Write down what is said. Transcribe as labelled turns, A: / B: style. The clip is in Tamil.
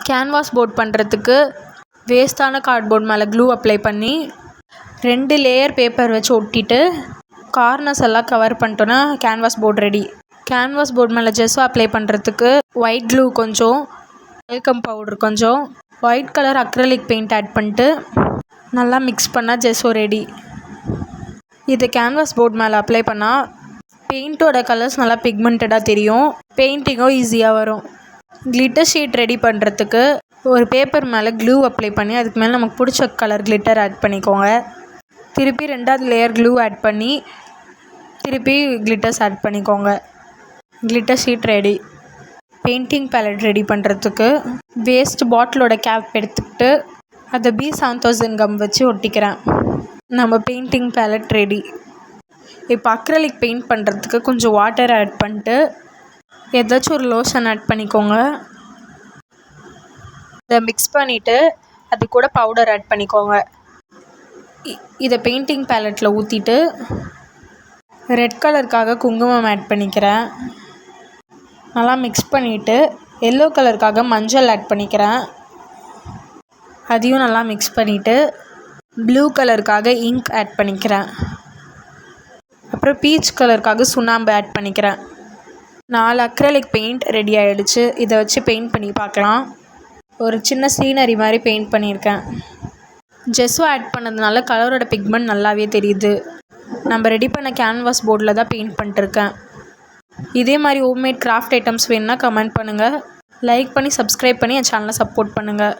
A: கேன்வாஸ் போர்ட் பண்ணுறதுக்கு வேஸ்ட்டான கார்ட்போர்ட் மேலே க்ளூ அப்ளை பண்ணி 2 லேயர் பேப்பர் வச்சு ஒட்டிட்டு கார்னர்ஸ் எல்லாம் கவர் பண்ணிட்டோன்னா canvas board ready. Canvas board மேலே ஜெஸ்ஸோ அப்ளை பண்ணுறதுக்கு ஒயிட் க்ளூ கொஞ்சம், வெல்கம் பவுடர் கொஞ்சம், white colour acrylic paint add பண்ணிட்டு நல்லா மிக்ஸ் பண்ணால் ஜெஸ்ஸோ ரெடி. இது கேன்வாஸ் போர்ட் மேலே அப்ளை பண்ணால் பெயிண்ட்டோட கலர்ஸ் நல்லா பிக்மெண்டடாக தெரியும், பெயிண்டிங்கும் ஈஸியாக வரும். கிளிட்டர் ஷீட் ரெடி பண்ணுறதுக்கு ஒரு பேப்பர் மேலே க்ளூ அப்ளை பண்ணி அதுக்கு மேலே நமக்கு பிடிச்ச கலர் கிளிட்டர் ஆட் பண்ணிக்கோங்க. திருப்பி 2வது லேயர் க்ளூ ஆட் பண்ணி திருப்பி கிளிட்டர்ஸ் ஆட் பண்ணிக்கோங்க. Glitter sheet ready. Painting palette ready பண்ணுறதுக்கு வேஸ்ட் பாட்டிலோட கேப் எடுத்துக்கிட்டு அதை B7000 கம் வச்சு ஒட்டிக்கிறேன். நம்ம பெயிண்டிங் பேலட் ரெடி. இப்போ அக்ரலிக் பெயிண்ட் பண்ணுறதுக்கு கொஞ்சம் வாட்டர் ஆட் பண்ணிட்டு ஏதாச்சும் ஒரு லோஷன் ஆட் பண்ணிக்கோங்க. இதை மிக்ஸ் பண்ணிவிட்டு அது கூட பவுடர் ஆட் பண்ணிக்கோங்க. இதை பெயிண்டிங் பேலட்டில் ஊற்றிட்டு ரெட் கலருக்காக குங்குமம் ஆட் பண்ணிக்கிறேன். நல்லா மிக்ஸ் பண்ணிவிட்டு எல்லோ கலருக்காக மஞ்சள் ஆட் பண்ணிக்கிறேன். அதையும் நல்லா மிக்ஸ் பண்ணிவிட்டு ப்ளூ கலருக்காக இங்க் ஆட் பண்ணிக்கிறேன். அப்புறம் பீச் கலருக்காக சுண்ணாம்பு ஆட் பண்ணிக்கிறேன். 4 அக்ரலிக் பெயிண்ட் ரெடி ஆகிடுச்சு. இதை வச்சு பெயிண்ட் பண்ணி பார்க்கலாம். ஒரு சின்ன சீனரி மாதிரி பெயிண்ட் பண்ணியிருக்கேன். ஜெஸ்ஸோ ஆட் பண்ணதுனால கலரோட பிக்மெண்ட் நல்லாவே தெரியுது. நம்ம ரெடி பண்ண கேன்வாஸ் போர்டில் தான் பெயிண்ட் பண்ணிட்டுருக்கேன். இதே மாதிரி ஹோம்மேட் கிராஃப்ட் ஐட்டம்ஸ் வேணுன்னா கமெண்ட் பண்ணுங்கள். லைக் பண்ணி சப்ஸ்கிரைப் பண்ணி என் சேனலை சப்போர்ட் பண்ணுங்கள்.